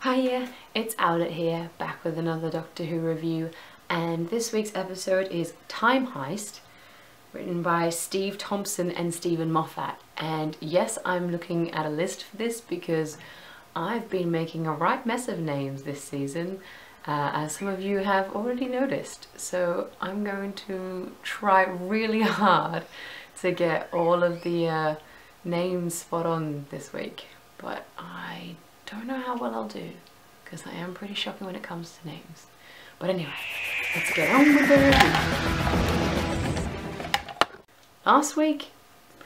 Hiya, it's Owlet here, back with another Doctor Who review, and this week's episode is Time Heist, written by Steve Thompson and Stephen Moffat. And yes, I'm looking at a list for this because I've been making a right mess of names this season, as some of you have already noticed. So I'm going to try really hard to get all of the names spot on this week, but I don't know how well I'll do, because I am pretty shocking when it comes to names. But anyway, let's get on with the review. Last week,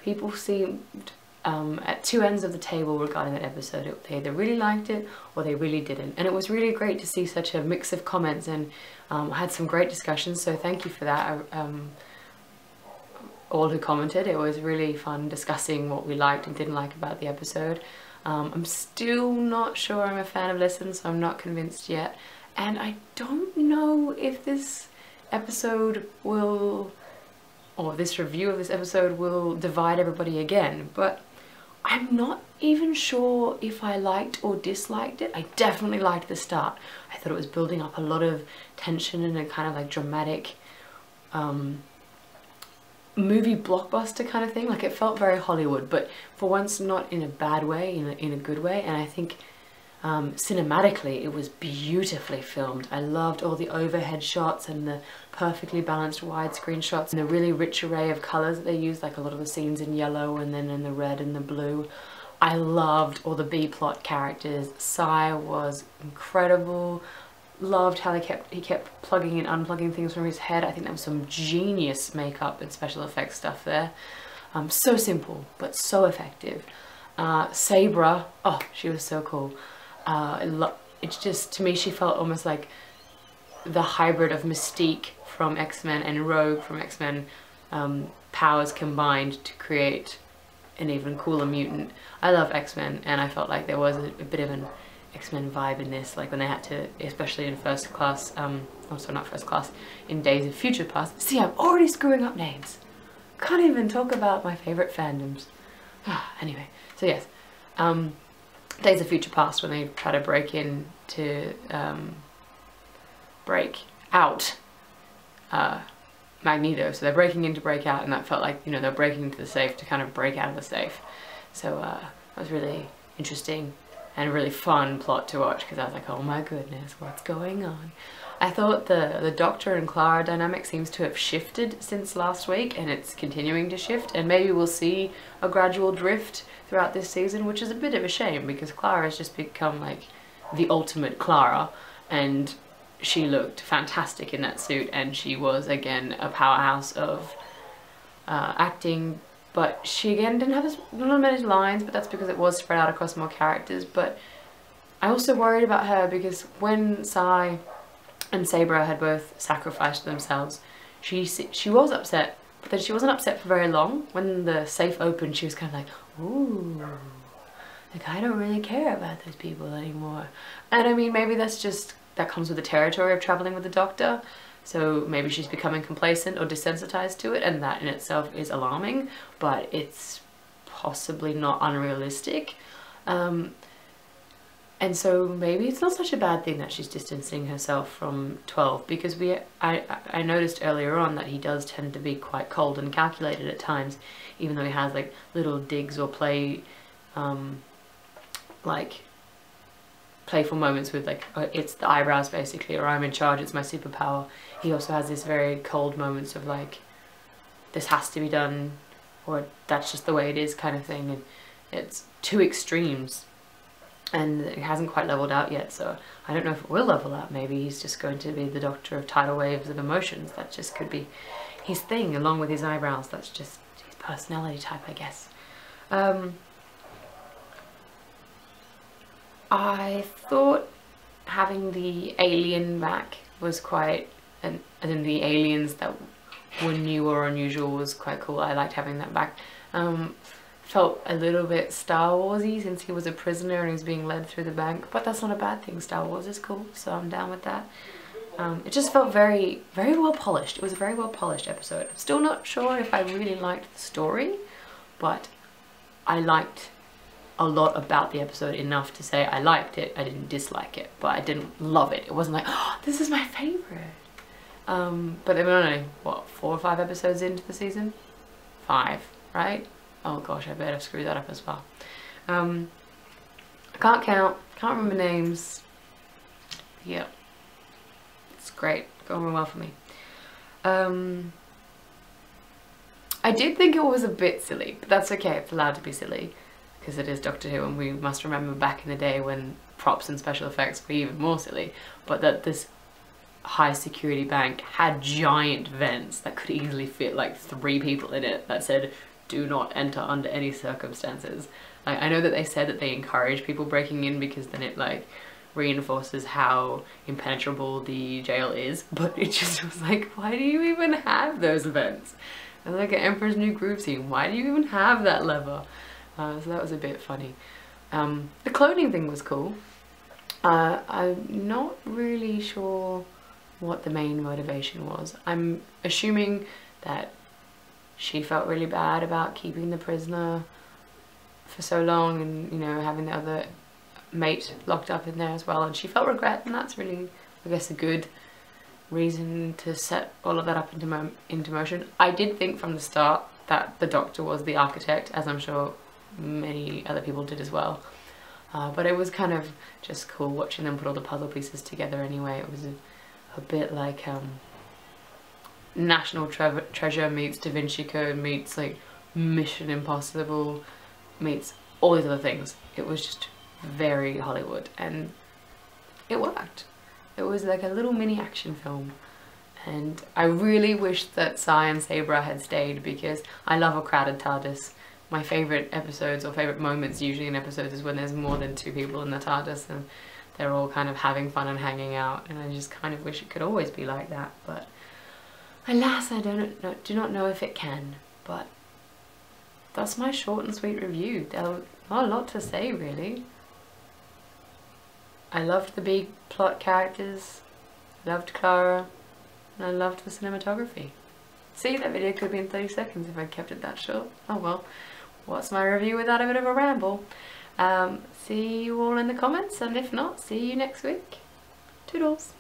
people seemed at two ends of the table regarding that episode. They either really liked it or they really didn't. And it was really great to see such a mix of comments, and I had some great discussions, so thank you for that. All who commented, it was really fun discussing what we liked and didn't like about the episode. I'm still not sure I'm a fan of Listen, so I'm not convinced yet. And I don't know if this episode will, or this review of this episode will divide everybody again, but I'm not even sure if I liked or disliked it. I definitely liked the start. I thought it was building up a lot of tension and a kind of like dramatic movie blockbuster kind of thing. Like, it felt very Hollywood, but for once not in a bad way, in a good way. And I think cinematically it was beautifully filmed. I loved all the overhead shots and the perfectly balanced widescreen shots and the really rich array of colours that they used, like a lot of the scenes in yellow and then in the red and the blue. I loved all the B-plot characters. Sai was incredible. Loved how he kept plugging and unplugging things from his head. I think there was some genius makeup and special effects stuff there. So simple, but so effective. Sabra, oh, she was so cool. It's just, to me, she felt almost like the hybrid of Mystique from X-Men and Rogue from X-Men, powers combined to create an even cooler mutant. I love X-Men, and I felt like there was a bit of an X-Men vibe in this, like when they had to, especially in First Class, also not First Class, in Days of Future Past. See, I'm already screwing up names. Can't even talk about my favourite fandoms. Anyway, so yes, Days of Future Past, when they try to break in to break out Magneto, so they're breaking in to break out, and that felt like, you know, they're breaking into the safe to kind of break out of the safe. So that was really interesting and a really fun plot to watch, because I was like, oh my goodness, what's going on? I thought the Doctor and Clara dynamic seems to have shifted since last week, and it's continuing to shift, and maybe we'll see a gradual drift throughout this season, which is a bit of a shame, because Clara has just become like the ultimate Clara, and she looked fantastic in that suit, and she was again a powerhouse of acting. But she again didn't have not many lines, but that's because it was spread out across more characters. But I also worried about her, because when Sai and Sabra had both sacrificed themselves, she was upset, but then she wasn't upset for very long. When the safe opened, she was kind of like, ooh, like, I don't really care about those people anymore. And I mean, maybe that comes with the territory of traveling with the Doctor. So maybe she's becoming complacent or desensitized to it, and that in itself is alarming, but it's possibly not unrealistic. And so maybe it's not such a bad thing that she's distancing herself from 12, because I noticed earlier on that he does tend to be quite cold and calculated at times, even though he has like little digs or like playful moments with like, it's the eyebrows basically, or I'm in charge, it's my superpower. He also has these very cold moments of like, this has to be done, or that's just the way it is kind of thing, and it's two extremes, and it hasn't quite leveled out yet, so I don't know if it will level out. Maybe he's just going to be the Doctor of tidal waves of emotions. That just could be his thing, along with his eyebrows. That's just his personality type, I guess. I thought having the alien back was quite, and then the aliens that were new or unusual was quite cool. I liked having that back. Felt a little bit Star Wars-y, since he was a prisoner and he was being led through the bank, but that's not a bad thing. Star Wars is cool, so I'm down with that. It just felt very, very well polished. It was a very well polished episode. I'm still not sure if I really liked the story, but I liked a lot about the episode enough to say I liked it. I didn't dislike it, but I didn't love it. It wasn't like, oh, this is my favorite. But they were only, what, 4 or 5 episodes into the season? 5, right? Oh gosh, I bet I've screwed that up as well. I can't count, can't remember names. Yeah, it's great, going well for me. I did think it was a bit silly, but that's okay, it's allowed to be silly, because it is Doctor Who, and we must remember back in the day when props and special effects were even more silly, but that this high security bank had giant vents that could easily fit like 3 people in it that said, do not enter under any circumstances. Like, I know that they said that they encourage people breaking in because then it like reinforces how impenetrable the jail is, but it just was like, why do you even have those vents? It's like an Emperor's New Groove scene. Why do you even have that lever? So that was a bit funny. The cloning thing was cool. I'm not really sure what the main motivation was. I'm assuming that she felt really bad about keeping the prisoner for so long and, you know, having the other mate locked up in there as well, and she felt regret, and that's really, I guess, a good reason to set all of that up into motion. I did think from the start that the Doctor was the architect, as I'm sure many other people did as well, but it was kind of just cool watching them put all the puzzle pieces together anyway. It was a bit like National Treasure meets Da Vinci Code meets like Mission Impossible meets all these other things. It was just very Hollywood, and it worked. It was like a little mini action film, and I really wish that Sai and Sabra had stayed, because I love a crowded TARDIS. My favourite episodes or favourite moments usually in episodes is when there's more than 2 people in the TARDIS and they're all kind of having fun and hanging out, and I just kind of wish it could always be like that, but alas, I do not know if it can. But that's my short and sweet review. There was not a lot to say really. I loved the big plot characters, loved Clara, and I loved the cinematography. See, that video could be in 30 seconds if I kept it that short. Oh well, what's my review without a bit of a ramble? See you all in the comments, and if not, see you next week. Toodles!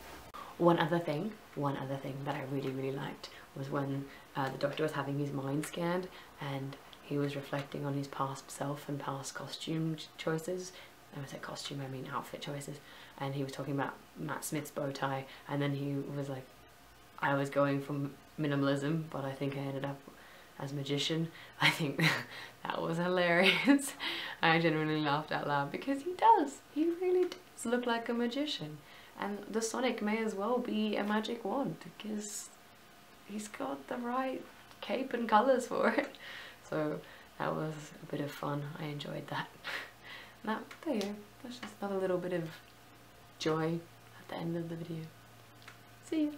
One other thing that I really liked was when the Doctor was having his mind scanned and he was reflecting on his past self and past costume choices. When I say costume, I mean outfit choices. And he was talking about Matt Smith's bow tie, and then he was like, I was going for minimalism, but I think I ended up as magician. I think that was hilarious. I genuinely laughed out loud, because he really does look like a magician. And the Sonic may as well be a magic wand, because he's got the right cape and colours for it. So that was a bit of fun. I enjoyed that. Now, there you go. That's just another little bit of joy at the end of the video. See you.